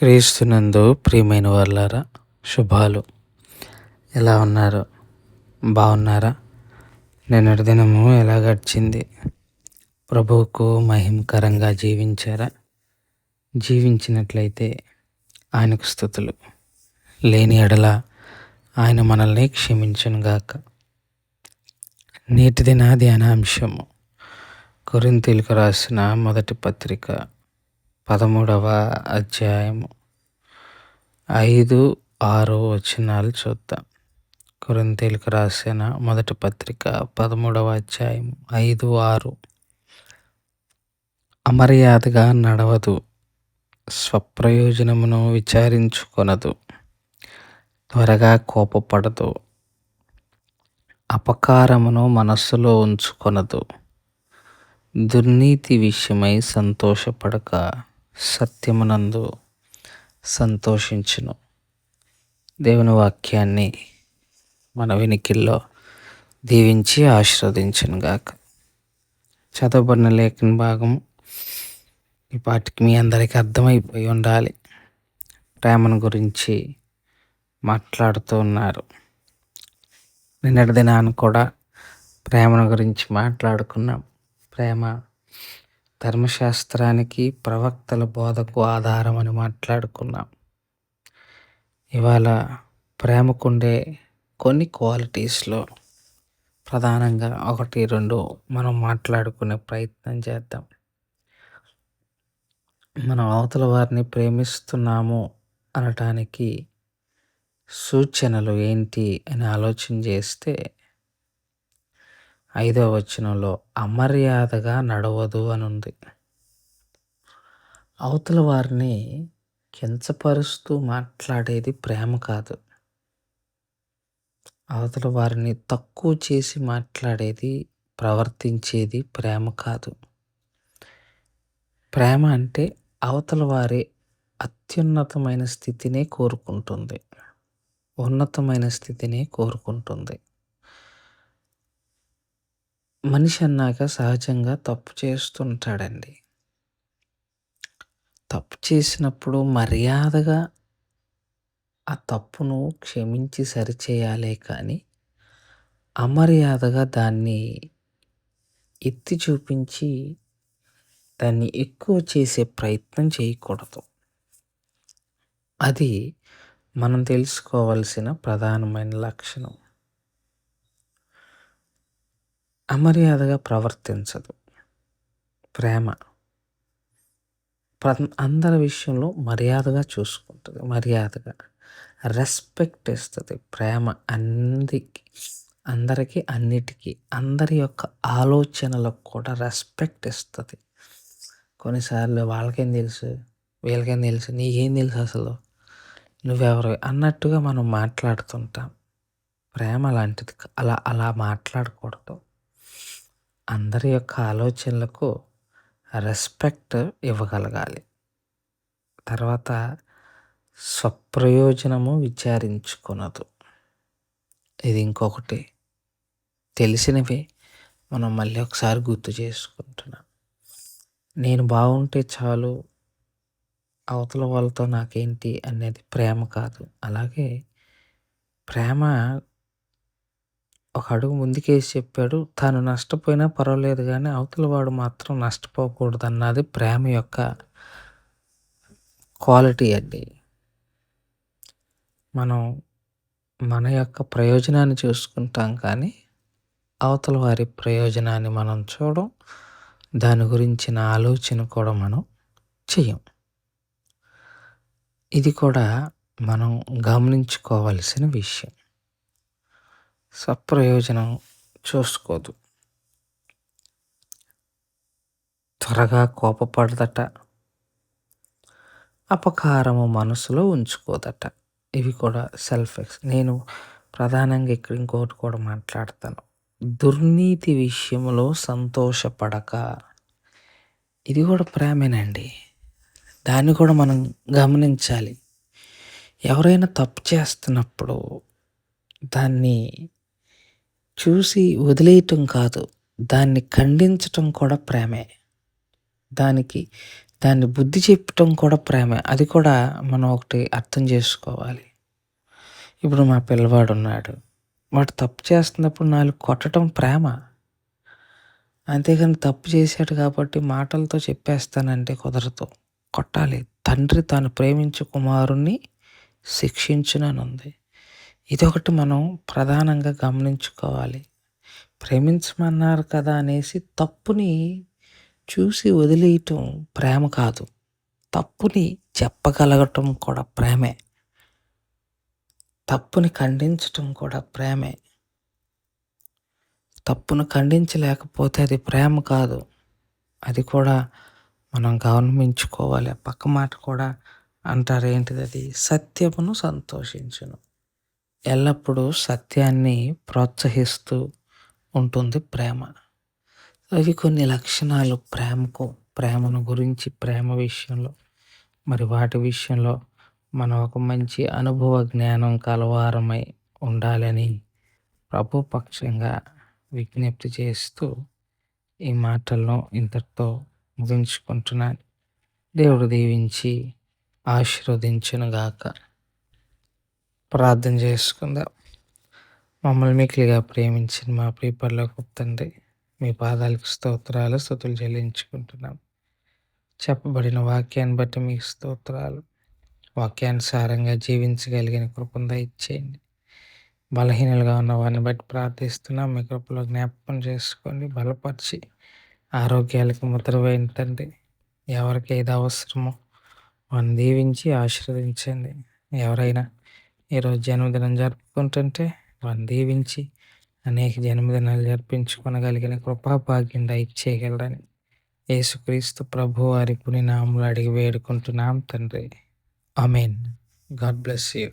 క్రీస్తునందు ప్రియమైన వాళ్ళారా, శుభాలు. ఎలా ఉన్నారు? బాగున్నారా? నిన్నటి దినము ఎలా గడిచింది? ప్రభువుకు మహిమకరంగా జీవించారా? జీవించినట్లయితే ఆయనకు స్తుతులు. లేని ఎడల ఆయన మనల్ని క్షమించునుగాక. నేటి దిన ధ్యానాంశము కొరింథీయులకు రాసిన మొదటి పత్రిక 13వ అధ్యాయము 5-6 వచనాలు చూద్దాం. కొరింథీయులకు రాసిన మొదటి పత్రిక 13వ అధ్యాయం 5-6. అమర్యాదగా నడవదు, స్వప్రయోజనమును విచారించుకొనదు, త్వరగా కోపపడదు, అపకారమును మనస్సులో ఉంచుకొనదు, దుర్నీతి విషయమై సంతోషపడక సత్యమునందు సంతోషించును. దేవుని వాక్యాన్ని మన వినికిల్లో దీవించి ఆశీర్వదించును గాక. చదవబడిన లేఖన భాగం ఈ పాటికి మీ అందరికీ అర్థమైపోయి ఉండాలి. ప్రేమను గురించి మాట్లాడుతూ ఉన్నారు. నిన్నటి దినాన్ని కూడా ప్రేమను గురించి మాట్లాడుకున్నాం. ప్రేమ ధర్మశాస్త్రానికి, ప్రవక్తల బోధకు ఆధారం అని మాట్లాడుకున్నాం. ఇవాళ ప్రేమకుండే కొన్ని క్వాలిటీస్లో ప్రధానంగా 1-2 మనం మాట్లాడుకునే ప్రయత్నం చేద్దాం. మనం అవతల వారిని ప్రేమిస్తున్నాము అనటానికి సూచనలు ఏంటి అని ఆలోచన చేస్తే 5వ వచనంలో అమర్యాదగా నడవదు అని ఉంది. అవతల వారిని కించపరుస్తూ మాట్లాడేది ప్రేమ కాదు. అవతల వారిని తక్కువ చేసి మాట్లాడేది, ప్రవర్తించేది ప్రేమ కాదు. ప్రేమ అంటే అవతల వారి అత్యున్నతమైన స్థితినే కోరుకుంటుంది, ఉన్నతమైన స్థితినే కోరుకుంటుంది. మనిషి అన్నాక సహజంగా తప్పు చేస్తుంటాడండి. తప్పు చేసినప్పుడు మర్యాదగా ఆ తప్పును క్షమించి సరిచేయాలే కానీ అమర్యాదగా దాన్ని ఎత్తి చూపించి దాన్ని ఎక్కువ చేసే ప్రయత్నం చేయకూడదు. అది మనం తెలుసుకోవాల్సిన ప్రధానమైన లక్షణం. అమర్యాదగా ప్రవర్తించదు ప్రేమ. అందరి విషయంలో మర్యాదగా చూసుకుంటుంది, మర్యాదగా రెస్పెక్ట్ ఇస్తుంది. ప్రేమ అందరికీ అన్నిటికీ, అందరి యొక్క ఆలోచనలకు కూడా రెస్పెక్ట్ ఇస్తుంది. కొన్నిసార్లు వాళ్ళకేం తెలుసు, వీళ్ళకేం తెలుసు, నీకేం తెలుసు అసలు, నువ్వెవరు అన్నట్టుగా మనం మాట్లాడుతుంటాం. ప్రేమ లాంటిది అలా మాట్లాడకూడదు. అందరి యొక్క ఆలోచనలకు రెస్పెక్ట్ ఇవ్వగలగాలి. తర్వాత స్వప్రయోజనము విచారించుకొనదు. ఇది ఇంకొకటి తెలిసినవే మనం మళ్ళీ ఒకసారి గుర్తు చేసుకుంటున్నాం. నేను బాగుంటే చాలు, అవతల వాళ్ళతో నాకేంటి అనేది ప్రేమ కాదు. అలాగే ప్రేమ ఒక అడుగు ముందుకేసి చెప్పాడు, తాను నష్టపోయినా పర్వాలేదు కానీ అవతల వాడు మాత్రం నష్టపోకూడదు అన్నది ప్రేమ యొక్క క్వాలిటీ అండి. మనం మన యొక్క ప్రయోజనాన్ని చూసుకుంటాం కానీ అవతల వారి ప్రయోజనాన్ని మనం చూడం, దాని గురించిన ఆలోచన కూడా మనం చెయ్యం. ఇది కూడా మనం గమనించుకోవాల్సిన విషయం. స్వప్రయోజనం చూసుకోదు, త్వరగా కోపపడదట, అపకారము మనసులో ఉంచుకోదట. ఇవి కూడా నేను ప్రధానంగా ఇక్కడ ఇంకోటి కూడా మాట్లాడతాను. దుర్నీతి విషయంలో సంతోషపడక. ఇది కూడా ప్రేమేనండి. దాన్ని కూడా మనం గమనించాలి. ఎవరైనా తప్పు చేస్తున్నప్పుడు దాన్ని చూసి వదిలేయటం కాదు, దాన్ని ఖండించటం కూడా ప్రేమే. దానికి దాన్ని బుద్ధి చెప్పటం కూడా ప్రేమే. అది కూడా మనం ఒకటి అర్థం చేసుకోవాలి. ఇప్పుడు మా పిల్లవాడున్నాడు. వాడు తప్పు చేస్తున్నప్పుడు 4 కొట్టటం ప్రేమ. అంతేగాని తప్పు చేశాడు కాబట్టి మాటలతో చెప్పేస్తానంటే కుదరదు. కొట్టాలి. తండ్రి తాను ప్రేమించు కుమారుణ్ణి శిక్షించుననుంది. ఇదొకటి మనం ప్రధానంగా గమనించుకోవాలి. ప్రేమించమన్నారు కదా అనేసి తప్పుని చూసి వదిలేయటం ప్రేమ కాదు. తప్పుని చెప్పగలగటం కూడా ప్రేమే. తప్పుని ఖండించటం కూడా ప్రేమే. తప్పును ఖండించలేకపోతే అది ప్రేమ కాదు. అది కూడా మనం గమనించుకోవాలి. ఆ పక్క మాట కూడా అంటారు, ఏంటిదది? సత్యమును సంతోషించును. ఎల్లప్పుడూ సత్యాన్ని ప్రోత్సహిస్తూ ఉంటుంది ప్రేమ. అవి కొన్ని లక్షణాలు ప్రేమను గురించి, ప్రేమ విషయంలో, మరి వాటి విషయంలో మనం ఒక మంచి అనుభవ జ్ఞానం కలవారమై ఉండాలని ప్రభు పక్షంగా విజ్ఞప్తి చేస్తూ ఈ మాటలను ఇంతటితో ముగించుకుంటున్నాను. దేవుడు దీవించి ఆశీర్వదించునుగాక. ప్రార్థన చేసుకుందాం. మమ్మల్ని మిక్కిలిగా ప్రేమించిన మా ప్రియ పరలోకపు తండ్రి, మీ పాదాలకు స్తోత్రాలు, స్తుతులు చెల్లించుకుంటున్నాం. చెప్పబడిన వాక్యాన్ని బట్టి మీకు స్తోత్రాలు. వాక్యానుసారంగా జీవించగలిగిన కృపను దయచేయండి. బలహీనలుగా ఉన్న వారిని బట్టి ప్రార్థిస్తున్నాం. మీ కృపలో జ్ఞాపకం చేసుకోండి, బలపరిచి ఆరోగ్యాలకు ముద్ర వేయండి తండ్రి. ఎవరికి ఏది అవసరమో వారిని దీవించి ఆశీర్వదించండి. ఎవరైనా ఈరోజు జన్మదినం జరుపుకుంటుంటే వారిని దీవించి అనేక జన్మదినాలు జరిపించుకొనగలిగిన కృపాభాగ్యం దయచేయగలరని యేసుక్రీస్తు ప్రభు వారి పుణ్య నామములో అడిగి వేడుకుంటున్నాం తండ్రి. ఆమేన్. God bless you.